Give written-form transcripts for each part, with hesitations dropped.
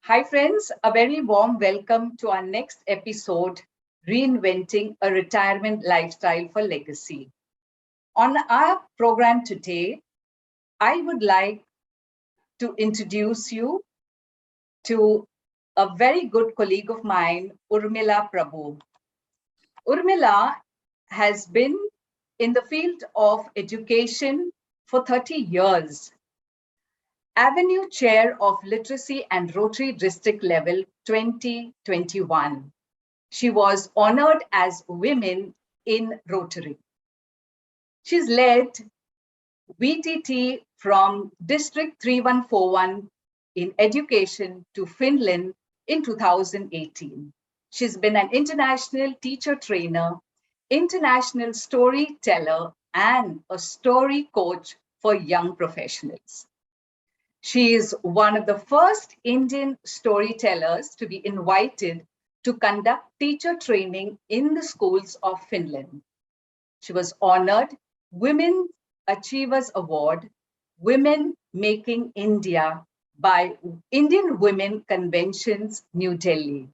Hi friends, a very warm welcome to our next episode, Reinventing a Retirement Lifestyle for Legacy. On our program today, I would like to introduce you to a very good colleague of mine, Urmila Prabhu. Urmila has been in the field of education for 30 years. Avenue Chair of Literacy and Rotary District Level 2021. She was honored as Women in Rotary. She's led VTT from District 3141 in education to Finland in 2018. She's been an international teacher trainer, international storyteller, and a story coach for young professionals. She is one of the first Indian storytellers to be invited to conduct teacher training in the schools of Finland. She was honored Women Achievers Award, Women Making India by Indian Women Conventions, New Delhi.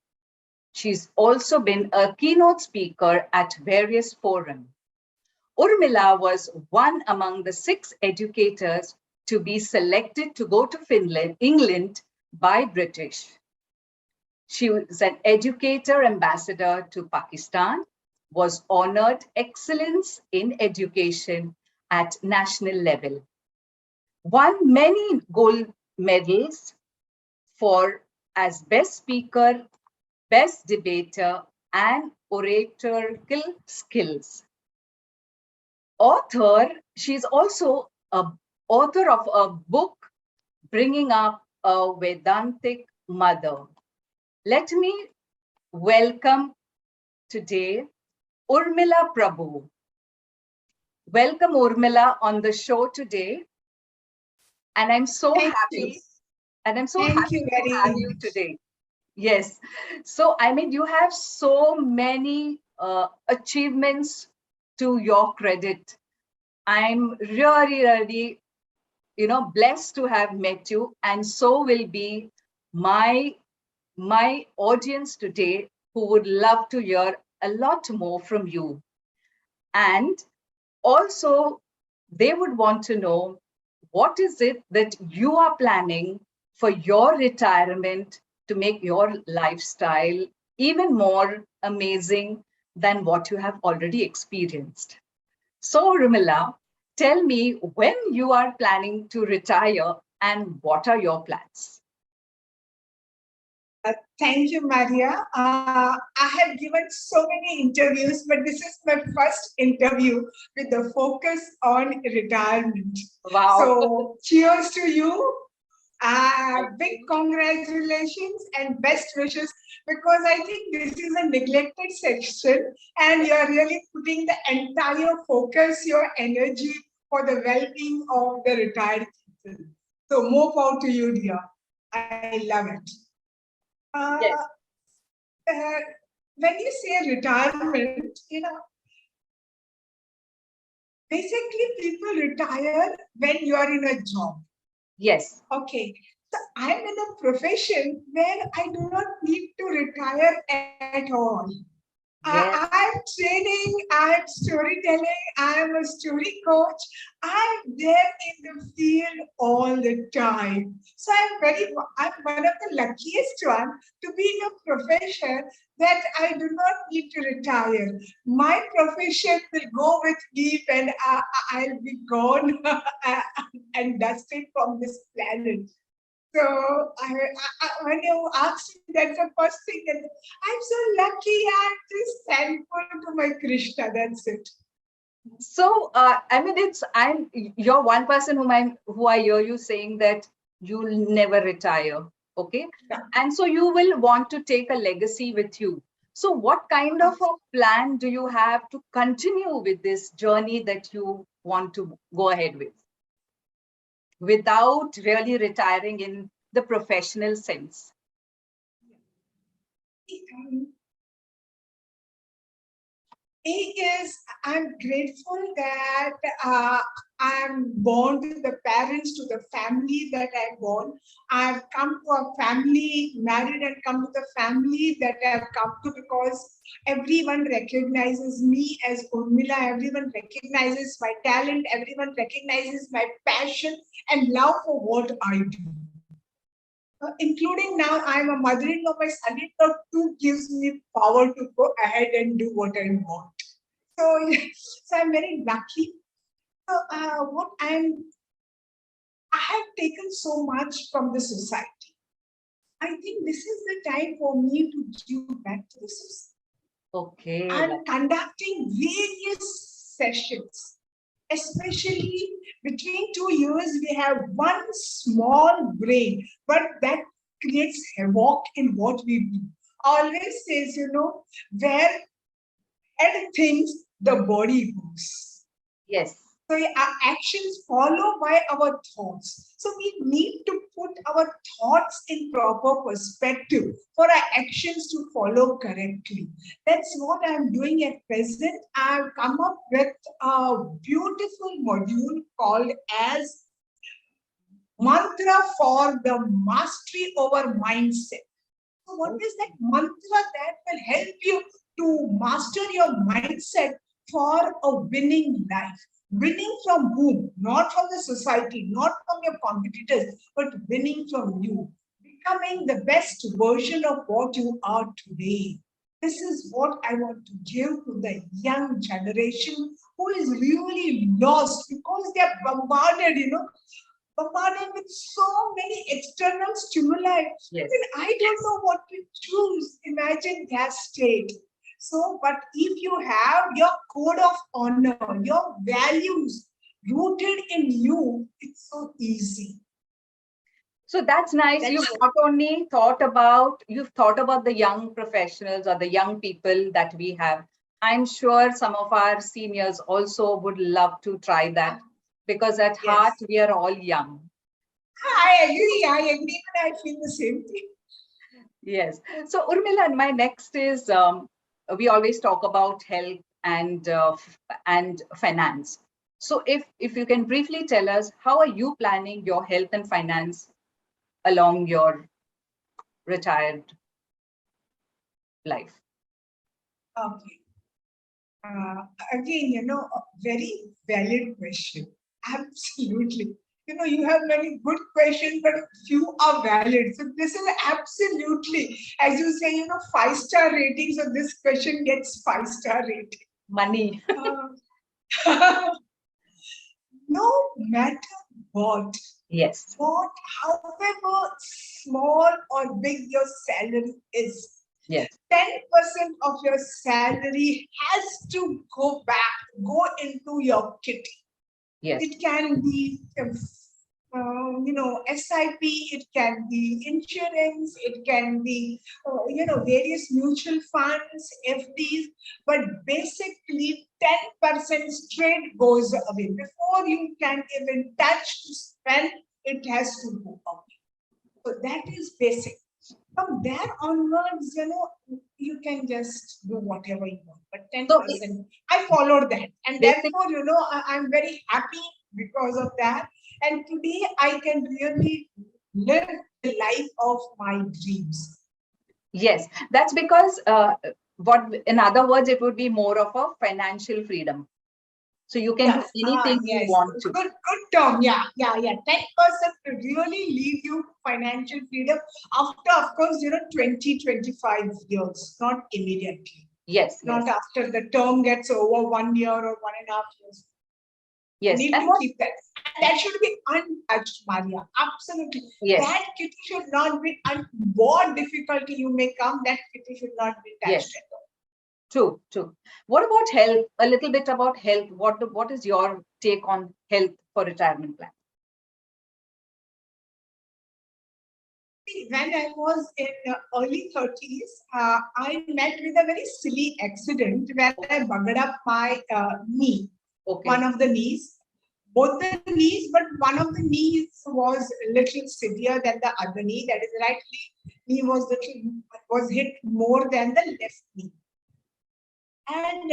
She's also been a keynote speaker at various forums. Urmila was one among the 6 educators to be selected to go to England by British. She was an educator ambassador to Pakistan, was honored excellence in education at national level, won many gold medals for as best speaker, best debater, and oratorical skills. She's also an author of a book, Bringing Up a Vedantic Mother. Let me welcome today Urmila Prabhu. Welcome, Urmila, on the show today. And I'm so happy. And I'm so happy to have you today. Yes. So, you have so many achievements to your credit. I'm really, blessed to have met you. And so will be my audience today, who would love to hear a lot more from you. And also, they would want to know, what is it that you are planning for your retirement to make your lifestyle even more amazing than what you have already experienced? So, Urmila, tell me when you are planning to retire and what are your plans? Thank you, Maria. I have given so many interviews, but this is my first interview with the focus on retirement. Wow. So cheers to you. Big congratulations and best wishes, because I think this is a neglected section and you're really putting the entire focus, your energy for the well-being of the retired people. So more power to you, dear. I love it. Yes. When you say retirement, basically people retire when you are in a job. Yes. Okay. So I'm in a profession where I do not need to retire at all. Yes. I'm training, I'm storytelling, I'm a story coach. I'm there in the field all the time. So I'm one of the luckiest one to be in a profession that I do not need to retire. My profession will go with me when I'll be gone and dusted from this planet. So when you asked me, that's the first thing that I'm so lucky. I'm just thankful to my Krishna. That's it. So you're one person who I hear you saying that you'll never retire. Okay. Yeah. And so you will want to take a legacy with you. So what kind of a plan do you have to continue with this journey that you want to go ahead with, without really retiring in the professional sense? I'm grateful that I am born to the parents, to the family that I am born. I have come to a family, married and come to the family that I have come to because everyone recognizes me as Urmila. Everyone recognizes my talent. Everyone recognizes my passion and love for what I do. Including now, I'm a mother-in-law. My son-in-law too gives me power to go ahead and do what I want. So, so I'm very lucky. So, I have taken so much from the society. I think this is the time for me to give back to the society. Okay. I'm conducting various sessions, especially between 2 years, we have one small brain, but that creates havoc in what we do. Always says, where head thinks, the body moves. Yes. So our actions follow by our thoughts. So we need to put our thoughts in proper perspective for our actions to follow correctly. That's what I'm doing at present. I've come up with a beautiful module called as Mantra for the Mastery Over Mindset. So what is that mantra that will help you to master your mindset for a winning life? Winning from whom? Not from the society, not from your competitors, but winning from you. Becoming the best version of what you are today. This is what I want to give to the young generation who is really lost because they are bombarded with so many external stimuli. Yes. I don't know what to choose. Imagine that state. So, but if you have your code of honor, your values rooted in you, it's so easy. So that's nice. You've thought about the young professionals or the young people that we have. I'm sure some of our seniors also would love to try that because at heart, we are all young. I agree, and I feel the same thing. Yes. So Urmila, my next is, we always talk about health and finance. So if you can briefly tell us, how are you planning your health and finance along your retired life? Okay. Again, a very valid question. Absolutely. You have many good questions, but few are valid. So this is absolutely, as you say, 5-star rating. So this question gets 5-star rating. Money. No matter what. Yes. However small or big your salary is. Yes. 10% of your salary has to go into your kitty. Yes. It can be, SIP, it can be insurance, it can be, various mutual funds, FDs, but basically 10% straight goes away. Before you can even touch to spend, it has to go away. So that is basic. From there onwards, you can just do whatever you want. But 10%, I followed that. And therefore, I'm very happy because of that. And today I can really live the life of my dreams. Yes, that's because in other words, it would be more of a financial freedom. So you can do anything you want to. Good term. Yeah. 10% will really lead you to financial freedom after, of course, 20, 25 years, not immediately. Yes. Not after the term gets over 1 year or 1.5 years. Yes. You need to keep that. And that should be untouched, Maria. Absolutely. Yes. That kitty should not be, what difficulty you may come, that kitty should not be touched at all. True. What about health? A little bit about health. What is your take on health for retirement plan? When I was in early 30s, I met with a very silly accident where I buggered up my knee, one of the knees, both the knees, but one of the knees was a little severe than the other knee. That is, right knee was hit more than the left knee. And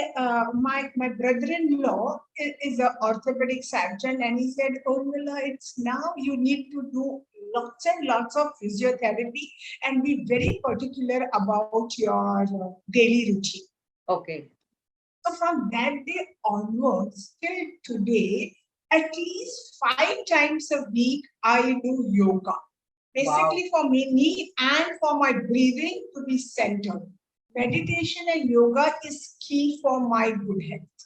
my brother-in-law is an orthopedic surgeon, and he said, "Urmila, it's now you need to do lots and lots of physiotherapy and be very particular about your daily routine." Okay. So from that day onwards till today, at least 5 times a week, I do yoga. Wow. Basically, for me and for my breathing to be centered. Meditation and yoga is key for my good health.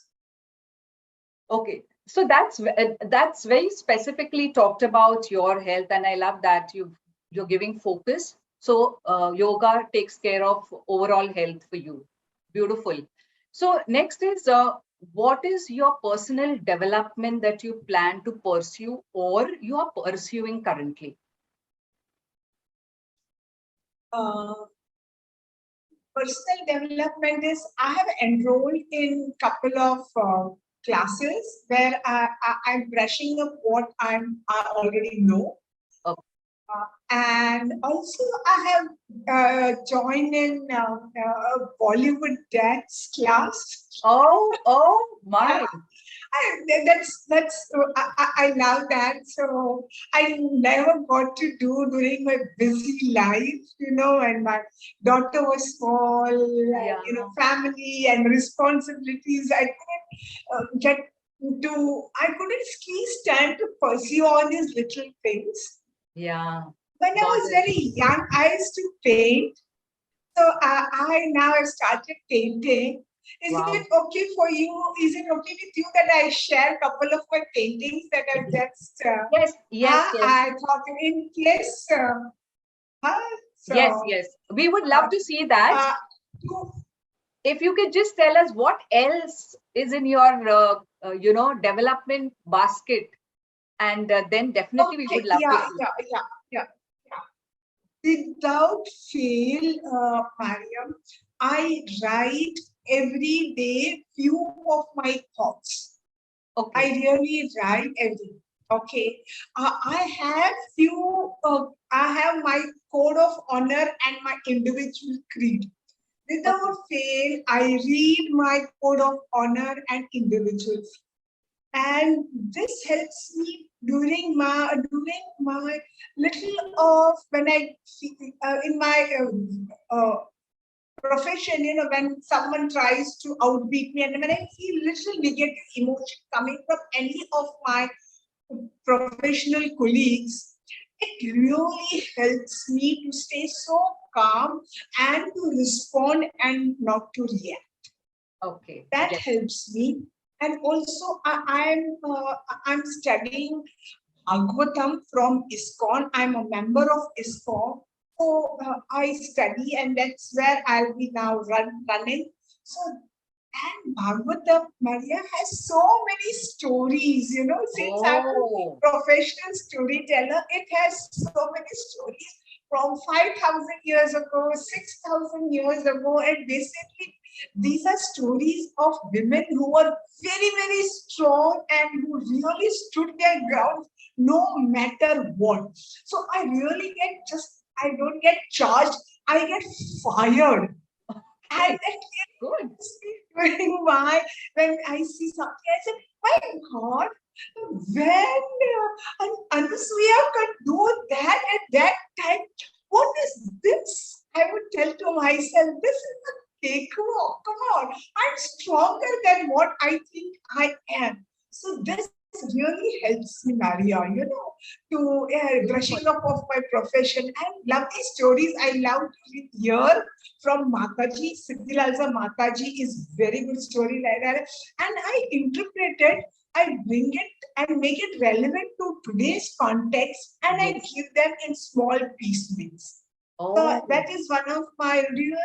Okay. So that's very specifically talked about your health, and I love that you're giving focus. So yoga takes care of overall health for you. Beautiful. So next is what is your personal development that you plan to pursue or you are pursuing currently? Uh, Personal development is I have enrolled in couple of classes where I'm brushing up what I already know. Okay. And also I have joined in Bollywood dance class. Oh my. Yeah, I love that. So I never got to do during my busy life, and my daughter was small, and, Yeah. family and responsibilities. Get I couldn't stand to pursue all these little things. Yeah. When I Got was it. very young, I used to paint. So I now have started painting. Is it Wow. okay for you? Is it okay with you that I share a couple of my paintings that I've just, Yes, yes, yes. I thought in case, Yes, so, yes. We would uh, love to see that. uh, to- If you could just tell us what else is in your, development basket, and then definitely we would okay, love to see. yeah. Without fail, Mariam, I write every day few of my thoughts. I Okay. really write everything. Okay, I have few. I have my code of honor and my individual creed. Okay. Without fail, I read my code of honor and individual, and this helps me during my little of when I in my profession, when someone tries to outbeat me, and when I feel little negative emotion coming from any of my professional colleagues, it really helps me to stay so calm and to respond and not to react. Okay. That Yes. helps me. And also, I'm studying Bhagavatam from ISKCON. I'm a member of ISKCON. So I study, and that's where I'll be now running. So, and Bhagavatam, Maria has so many stories, since I'm Oh, a professional storyteller, it has so many stories from 5,000 years ago, 6,000 years ago, and basically these are stories of women who were very, very strong and who really stood their ground no matter what. So I don't get charged, I get fired. And okay. that Good. gets me doing why when I see something, I say, my God, when Anasuya could do that at that time, what is this? I would tell to myself, this is a cakewalk. Come on, I'm stronger than what I think I am. So this really helps me, Maria, to brushing Beautiful. up of my profession and lovely stories. I love to hear from Mataji. Siddhilalsa Mataji is very good story like that. And I interpret it, I bring it and make it relevant to today's context, and I Yes. give them in small piecemeals. So Oh, that is one of my real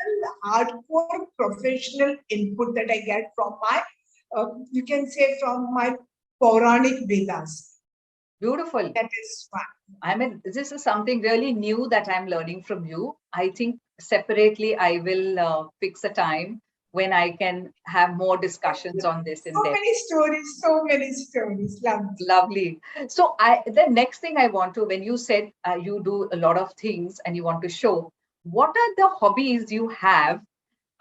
hardcore professional input that I get from my, you can say, from my Puranic Vedas. beautiful. That is one. I mean, this is something really new that I'm learning from you. I think separately, I will fix a time when I can have more discussions on this in depth. So many stories. Love. Lovely. So the next thing I want to, when you said you do a lot of things and you want to show, what are the hobbies you have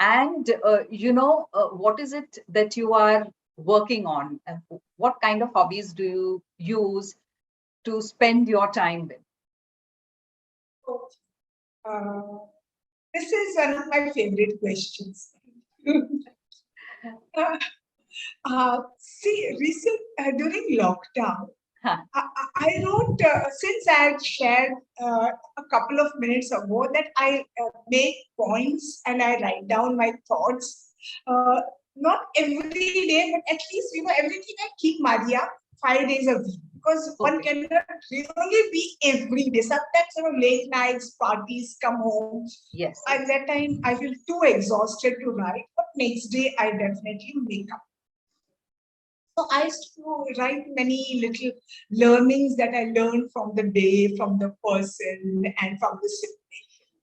And what is it that you are working on? What kind of hobbies do you use to spend your time with? Uh, this is one of my favorite questions. See, during lockdown, Huh. I wrote, since I had shared a couple of minutes ago, that I make points and I write down my thoughts. Not every day, but at least, everything I keep Maria 5 days a week, because one Okay. cannot really be every day. Sometimes, late nights, parties come home. Yes, At yes. that time, I feel too exhausted to write, but next day I definitely make up. So I used to write many little learnings that I learned from the day, from the person, and from the situation.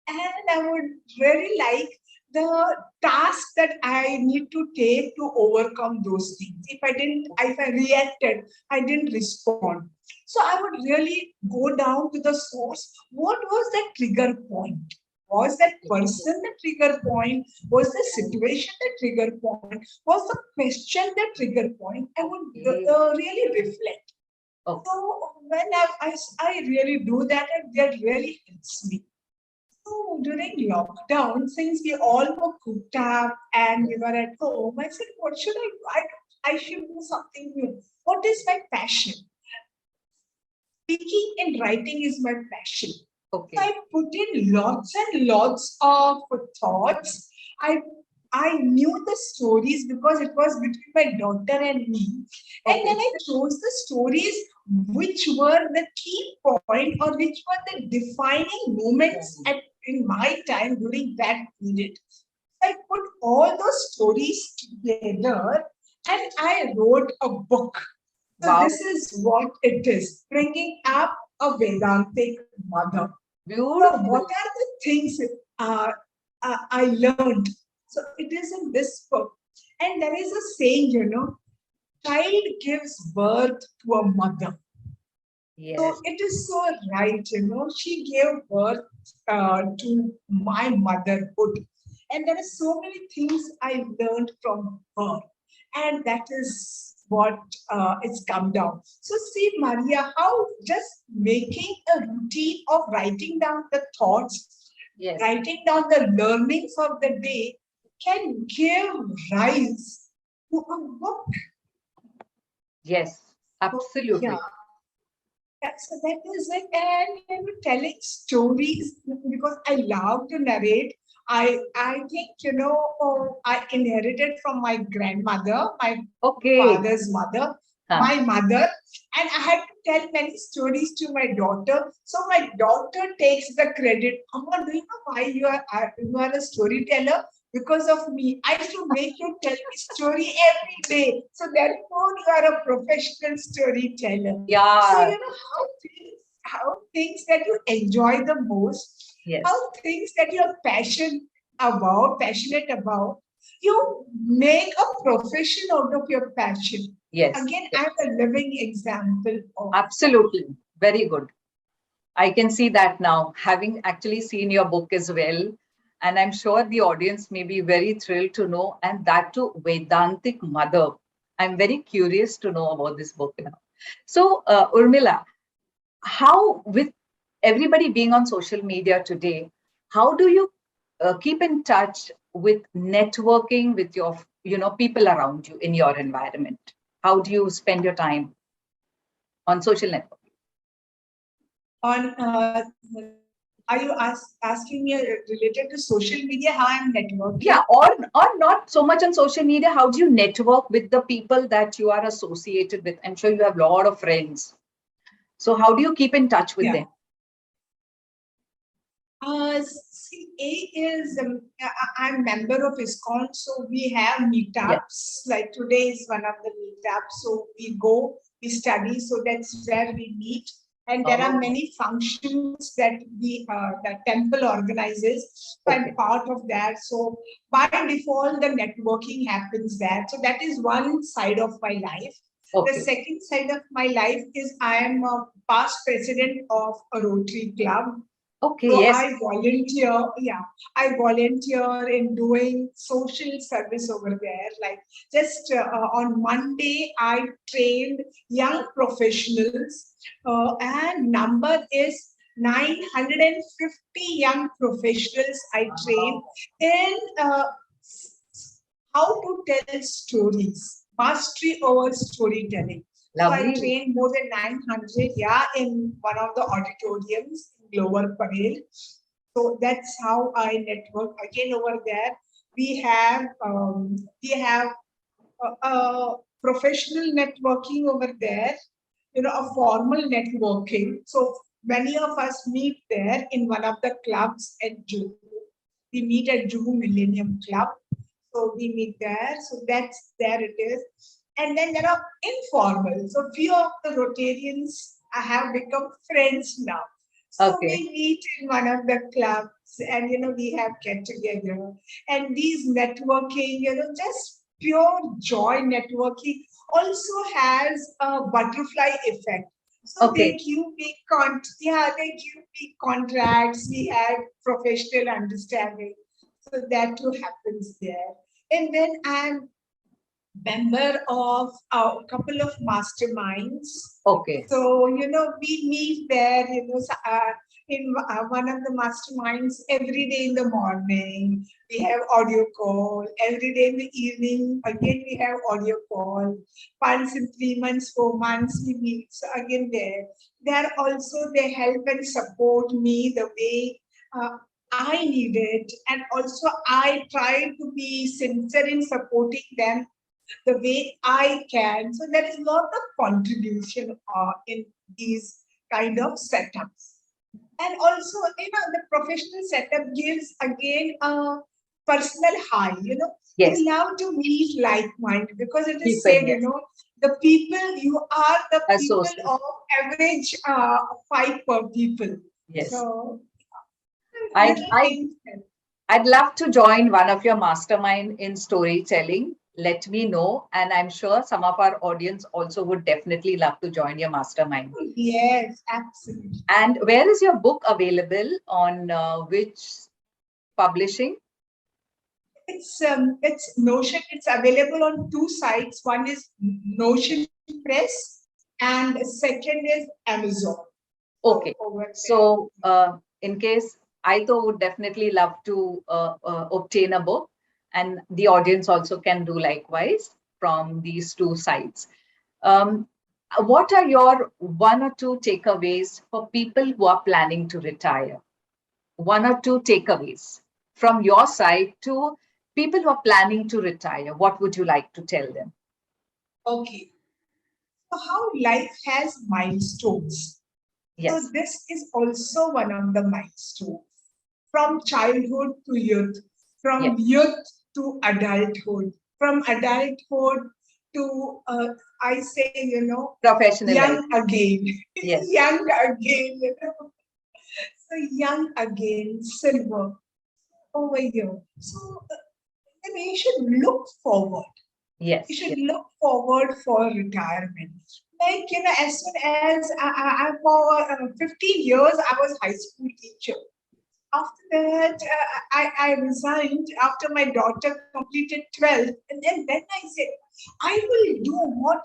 And I would really like the task that I need to take to overcome those things. If I reacted, I didn't respond. So I would really go down to the source. What was that trigger point? Was that person the trigger point? Was the situation the trigger point? Was the question the trigger point? I would Okay. really reflect. Okay. So when I really do that, and that really helps me. So during lockdown, since we all were cooped up and we were at home, I said, what should I do? I should do something new. What is my passion? Speaking and writing is my passion. Okay. I put in lots and lots of thoughts. I I knew the stories because it was between my daughter and me. And then Okay. I chose the stories which were the key point or which were the defining moments in my time during that period. I put all those stories together and I wrote a book. So Wow. this is what it is, bringing up a Vedantic mother. So what Beautiful. are the things I learned? So it is in this book. And there is a saying, child gives birth to a mother. So Yes. it is so right, she gave birth to my motherhood. And there are so many things I learned from her. And that is what it's come down. So see, Maria, how just making a routine of writing down the thoughts, Yes. writing down the learnings of the day can give rise to a book. Yes. Yeah. Absolutely. So that is it. And telling stories because I love to narrate. I think I inherited from my grandmother, my Okay. father's mother, Huh. my mother, and I had to tell many stories to my daughter. So my daughter takes the credit. Amma, do you know why you are a storyteller? Because of me. I used to make you tell me story every day. So therefore, you are a professional storyteller. So Yeah. how things that you enjoy the most, how Yes. things that you're passionate about, you make a profession out of your passion. Yes. Again, Yes. I'm a living example of that. Absolutely. Very good. I can see that now, having actually seen your book as well. And I'm sure the audience may be very thrilled to know, and that too, Vedantic Mother. I'm very curious to know about this book now. So, Urmila, how, with everybody being on social media today, how do you keep in touch with networking with your, people around you in your environment? How do you spend your time on social network? On are you asking me related to social media how I'm Yeah, networking? or not so much on social media. How do you network with the people that you are associated with? I'm sure you have a lot of friends. So how do you keep in touch with Yeah. them? CA is I'm member of ISKCON, so we have Yes. meetups. Like today is one of the meetups, so we go, we study, so that's where we meet. And there are Oh, many functions that the temple organizes. So I'm okay. part of that. So by default, the networking happens there. So that is one side of my life. The Okay. second side of my life is I am a past president of a Rotary Club. Okay, So yes. I volunteer, yeah, I volunteer in doing social service over there. Like just on Monday, I trained young professionals, and number is 950 young professionals I trained Wow. in how to tell stories, mastery over storytelling. So I Lovely. trained more than 900, yeah, in one of the auditoriums in Lower Parel. So that's how I network. Again, over there, we have professional networking over there. A formal networking. So many of us meet there in one of the clubs at Juhu. We meet at Juhu Millennium Club. So we meet there. So that's there it is. And then there are informal. So few of the Rotarians have become friends now. So Okay. we meet in one of the clubs and we have get together. And these networking, just pure joy networking also has a butterfly effect. So they Okay. give me they give me contracts. We have professional understanding. So that too happens there. And then I'm member of a couple of masterminds. Okay. So, we meet there, in one of the masterminds every day in the morning. We have audio call. Every day in the evening, again, we have audio call. Once in 3 months, 4 months, we meet. So, again, there. There also, they help and support me the way I need it. And also, I try to be sincere in supporting them the way I can. So there is a lot of contribution in these kind of setups. And also, the professional setup gives again a personal high. Yes. You love to meet like-minded because it is People, said, yes. the people, you are the people Associate. of average 5 per people. Yes. So I, little I, things. I'd love to join one of your mastermind in storytelling. Let me know. And I'm sure some of our audience also would definitely love to join your mastermind. Yes, absolutely. And where is your book available on which publishing? It's Notion. It's available on two sites. One is Notion Press, and second is Amazon. So Okay. over there. So, in case I though would definitely love to obtain a book, and the audience also can do likewise from these two sites. Um, what are your one or two takeaways for people who are planning to retire? One or two takeaways from your side to people who are planning to retire. What would you like to tell them? Okay. So how life has milestones. So Yes. this is also one of the milestones. From childhood to youth, from Yes. youth to adulthood, from adulthood to I say, Professional life. young again, Yes. young again. So young again, silver over here. So then you should look forward. You Yes. should Yes. look forward for retirement. Like, as soon as for 15 years, I was high school teacher. After that, I resigned after my daughter completed 12th. And then I said, I will do what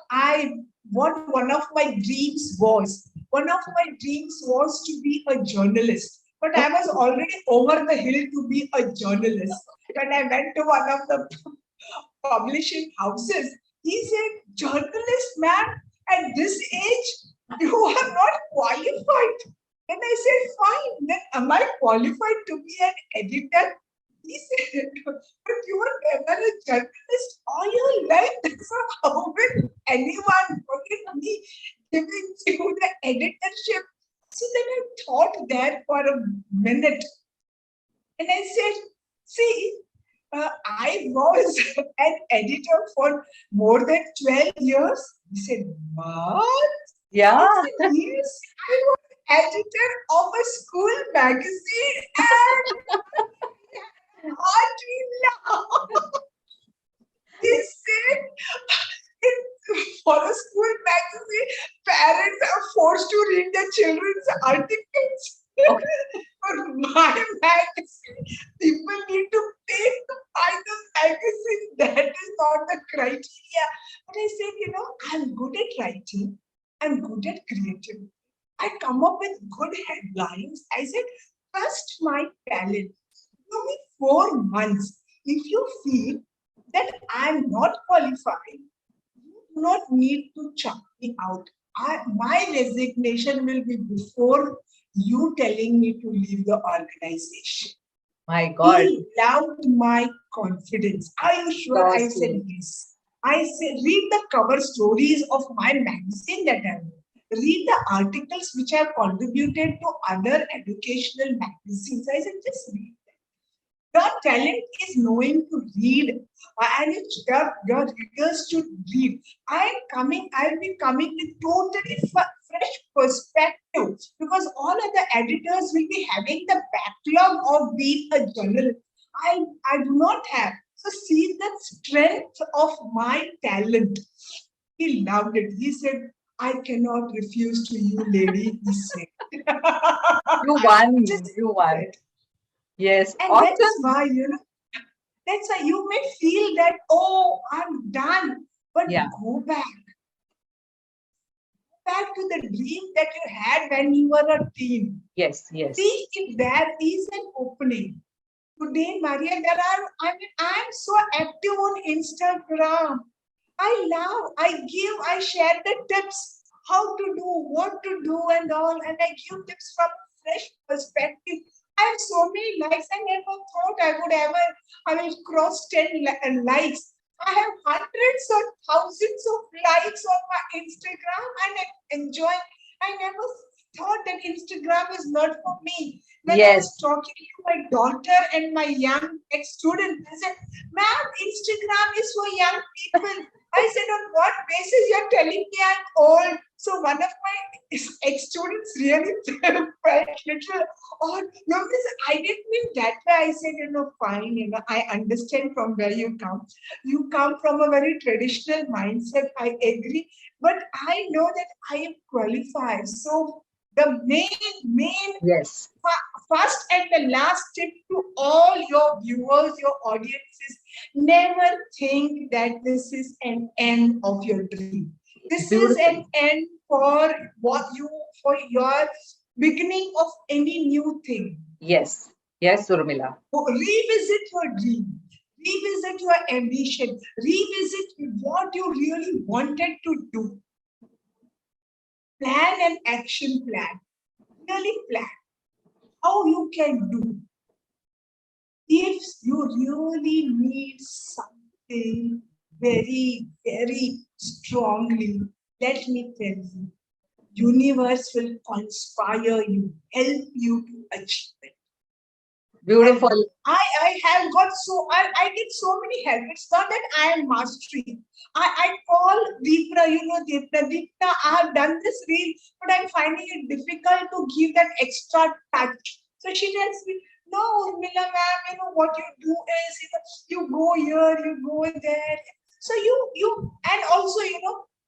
one of my dreams was. One of my dreams was to be a journalist. But I was already over the hill to be a journalist. When I went to one of the publishing houses, he said, journalist, man, at this age, you are not qualified. And I said, fine, then am I qualified to be an editor? He said, but you were never a journalist all your life. So how will anyone look at me giving you the editorship? So then I thought that for a minute. And I said, see, I was an editor for more than 12 years. He said, what? Yeah. I said, yes, I was editor of a school magazine and hardly he said, for a school magazine, parents are forced to read their children's articles. Okay. For People need to pay to buy the magazine. That is not the criteria. But I said, I'm good at writing. I'm good at creativity. I come up with good headlines. I said, trust my talent. Give me 4 months. If you feel that I'm not qualified, you do not need to chuck me out. My resignation will be before you telling me to leave the organization. My God. He loved my confidence. Are you sure? I said yes. I said, read the cover stories of my magazine that I wrote. Read the articles which I have contributed to other educational magazines. I said, just read. Your talent is knowing to read, and your readers should read. I'll be coming with totally fresh perspective because all other editors will be having the backlog of being a journalist. I do not have. So see the strength of my talent. He loved it. He said, I cannot refuse to you, lady. He said. You won. Just You won. Yes. and Awesome. that's why you may feel that, oh, I'm done. But Yeah. go back to the dream that you had when you were a teen. Yes, yes. See if there is an opening. Today, Maria, I'm so active on Instagram. I share the tips, how to do, what to do and all, and I give tips from a fresh perspective. I have so many likes. I never thought I will cross 10 likes. I have hundreds or thousands of likes on my Instagram and I'm enjoying. I never thought that Instagram is not for me. When I was talking to my daughter and my young ex-student, they said, ma'am, Instagram is for young people. I said, on what basis you're telling me I'm old? So one of my ex-students really felt little odd. No, I didn't mean that way. I said, fine, I understand from where you come. You come from a very traditional mindset. I agree. But I know that I am qualified. So the main yes. First and the last tip to all your viewers, your audiences, never think that this is an end of your dream. This is an end for your beginning of any new thing. Yes. Yes, Urmila. Revisit your dream. Revisit your ambition. Revisit what you really wanted to do. Plan an action plan. Really plan how you can do. If you really need something very, very strongly, let me tell you, universe will conspire you, help you to achieve it. Beautiful. I have got I did so many help. It's not that I am mastery. I call Deepra, Deepra, I have done this reel, but I'm finding it difficult to give that extra touch. So she tells me, no, Urmila ma'am, what you do is, you go here, you go there. So you and also,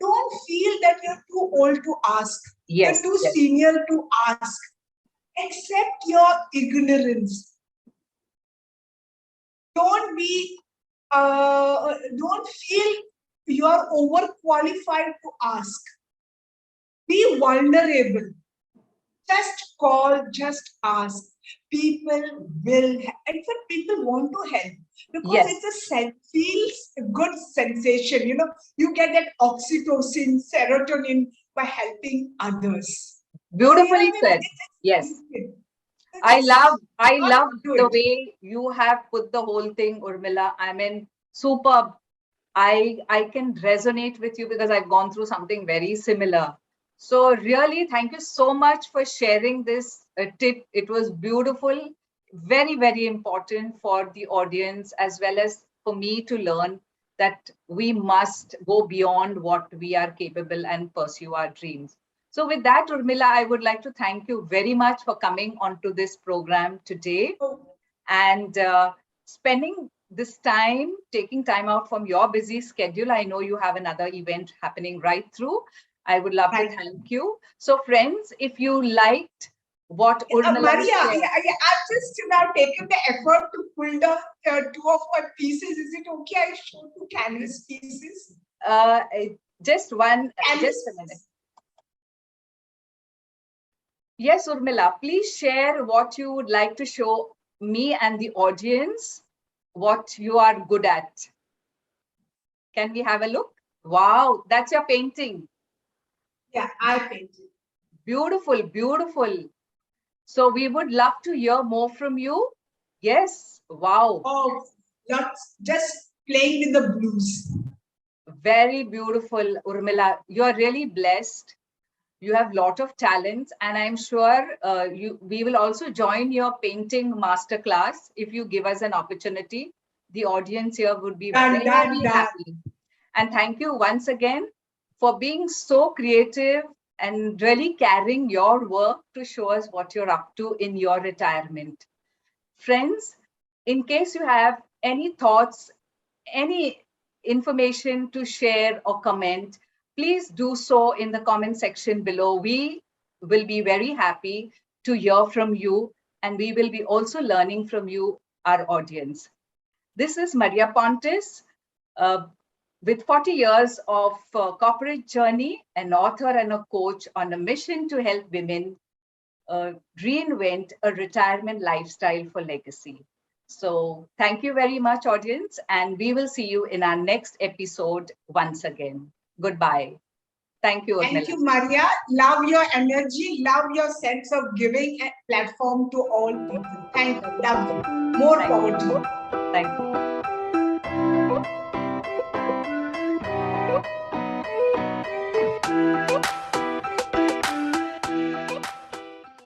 don't feel that you're too old to ask. Yes. You're too senior to ask. Accept your ignorance. Don't feel you're overqualified to ask. Be vulnerable. Just call, just ask. People will, in fact, people want to help because it feels a good sensation. You get that oxytocin, serotonin by helping others. Beautifully said. Yes. I love the way you have put the whole thing, Urmila. I mean, superb. I can resonate with you because I've gone through something very similar. So really, thank you so much for sharing this tip. It was beautiful, very, very important for the audience as well as for me to learn that we must go beyond what we are capable and pursue our dreams. So with that, Urmila, I would like to thank you very much for coming onto this program today and spending this time, taking time out from your busy schedule. I know you have another event happening right through. I would love to thank you. So friends, if you liked what Urmila Maria, has shared. I've just now taken the effort to pull down two of my pieces. Is it okay? I show two canvas pieces. Uh, just one, Canvas just a minute. Yes, Urmila, please share what you would like to show me and the audience, what you are good at. Can we have a look? Wow, that's your painting. Yeah, I painted. Beautiful, beautiful. So we would love to hear more from you. Yes, wow. Oh, lots, just playing with the blues. Very beautiful, Urmila. You are really blessed. You have a lot of talents, and I'm sure we will also join your painting masterclass if you give us an opportunity. The audience here would be Done, done, very done. happy. And thank you once again for being so creative and really carrying your work to show us what you're up to in your retirement. Friends, in case you have any thoughts, any information to share or comment, please do so in the comment section below. We will be very happy to hear from you, and we will be also learning from you, our audience. This is Maria Pontes, uh, with 40 years of corporate journey, an author and a coach on a mission to help women reinvent a retirement lifestyle for legacy. So thank you very much, audience, and we will see you in our next episode once again. Goodbye. Thank you, Thank Urmila. you, Maria. Love your energy, love your sense of giving a platform to all people. Thank you. Love you. More Thank power you. to you. Thank you.